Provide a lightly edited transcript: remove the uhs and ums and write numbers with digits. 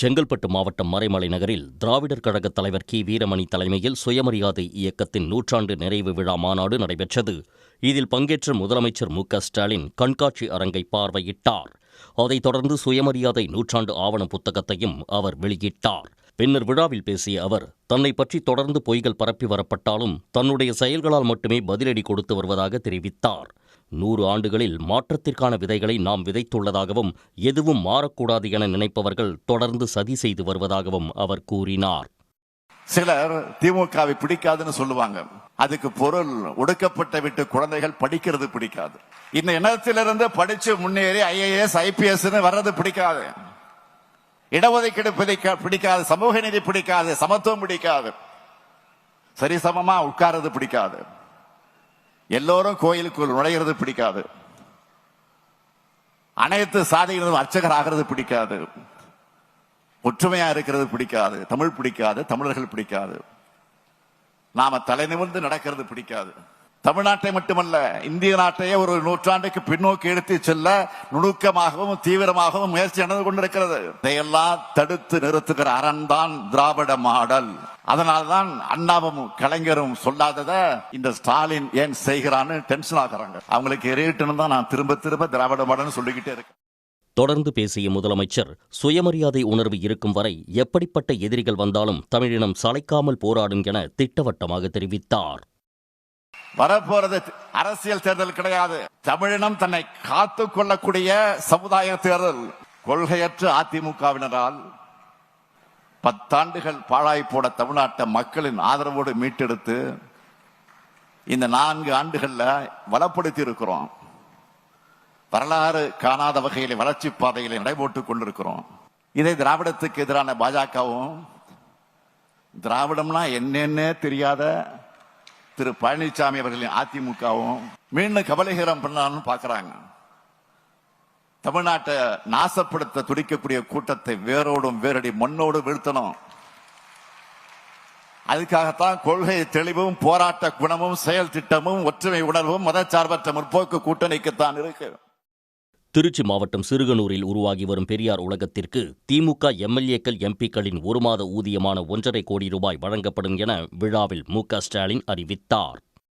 செங்கல்பட்டு மாவட்டம் மறைமலை நகரில் திராவிடர் கழக தலைவர் கி. வீரமணி தலைமையில் சுயமரியாதை இயக்கத்தின் 100ஆண்டு நிறைவு விழா மாநாடு நடைபெற்றது. இதில் பங்கேற்ற முதலமைச்சர் மு. ஸ்டாலின் கண்காட்சி அரங்கை பார்வையிட்டார். அதைத் தொடர்ந்து சுயமரியாதை 100ஆண்டு ஆவண புத்தகத்தையும் அவர் வெளியிட்டார். பின்னர் விழாவில் பேசிய அவர், தன்னை பற்றி தொடர்ந்து பொய்கள் பரப்பி வரப்பட்டாலும் தன்னுடைய செயல்களால் மட்டுமே பதிலடி கொடுத்து வருவதாக தெரிவித்தார். 100 ஆண்டுகளில் மாற்றத்திற்கான விதைகளை நாம் விதைத்துள்ளதாகவும், எதுவும் மாறக்கூடாது என நினைப்பவர்கள் தொடர்ந்து சதி செய்து வருவதாகவும் அவர் கூறினார். சிலர் திமுகவை பிடிக்காதுன்னு சொல்லுவாங்க. அதுக்கு பொருள் ஒடுக்கப்பட்ட விட்டு குழந்தைகள் படிக்கிறது பிடிக்காது. இந்த இனத்திலிருந்து படிச்சு முன்னேறி IAS IPS வர்றது பிடிக்காது. இடஒதுக்கீடு பிடிக்காது, சமூக நீதி பிடிக்காது, சமத்துவம் பிடிக்காது, சரிசமமா உட்கார்றது பிடிக்காது, எல்லோரும் கோயிலுக்குள் நுழைகிறது பிடிக்காது, அனைத்து சாதிகளும் அர்ச்சகர் ஆகிறது பிடிக்காது, ஒற்றுமையா இருக்கிறது பிடிக்காது, தமிழ் பிடிக்காது, தமிழர்கள் பிடிக்காது, நாம தலை நிமிர்ந்து நடக்கிறது பிடிக்காது. தமிழ்நாட்டை மட்டுமல்ல, இந்திய நாட்டையே ஒரு 100 ஆண்டுக்கு பின்னோக்கி எடுத்து செல்ல நுணுக்கமாகவும் தீவிரமாகவும் முயற்சி நடந்து கொண்டிருக்கிறது. இதையெல்லாம் தடுத்து நிறுத்துகிற அரண் தான் திராவிட மாடல். அதனால்தான் அண்ணாவும் கலைஞரும் சொல்லாதத இந்த ஸ்டாலின் ஏன் செய்கிறான்னு டென்ஷன் ஆகிறாங்க. அவங்களுக்கு எரியட்டுன்னு தான் நான் திரும்ப திரும்ப திராவிட மாடல்னு சொல்லிக்கிட்டே இருக்கேன். தொடர்ந்து பேசிய முதலமைச்சர், சுயமரியாதை உணர்வு இருக்கும் வரை எப்படிப்பட்ட எதிரிகள் வந்தாலும் தமிழினம் சளைக்காமல் போராடும் என திட்டவட்டமாக தெரிவித்தார். வரப்போறது அரசியல் தேர்தல் கிடையாது, தமிழினம் தன்னை காத்துக் கொள்ளக்கூடிய சமுதாய தேர்தல். கொள்கையற்ற அதிமுகவினரால் 10 ஆண்டுகள் பாழாய் போட தமிழ்நாட்டை மக்களின் ஆதரவோடு மீட்டெடுத்து இந்த 4 ஆண்டுகள்ல வளப்படுத்தி இருக்கிறோம். வரலாறு காணாத வகையில வளர்ச்சி பாதைகளை நடைபோட்டுக் கொண்டிருக்கிறோம். இதை திராவிடத்துக்கு எதிரான பாஜகவும், திராவிடம்னா என்னென்ன தெரியாத திரு பழனிசாமி அவர்களின் அதிமுகவும் மீண்டும் கபலீகரம் பண்ணாலும் பாக்குறாங்க. தமிழ்நாட்டை நாசப்படுத்த துடிக்கக்கூடிய கூட்டத்தை வேரோடும் வேரடி மண்ணோடு வீழ்த்தணும். அதுக்காகத்தான் கொள்கை தெளிவும் போராட்ட குணமும் செயல் திட்டமும் ஒற்றுமை உணர்வும் மதச்சார்பற்ற முற்போக்கு கூட்டணிக்குத்தான் இருக்கு. திருச்சி மாவட்டம் சிறுகனூரில் உருவாகி வரும் பெரியார் உலகத்திற்கு திமுக MLAக்கள் MPக்களின் 1 மாத ஊதியமான 1.5 கோடி ரூபாய் வழங்கப்படும் என விழாவில் மு. ஸ்டாலின் அறிவித்தார்.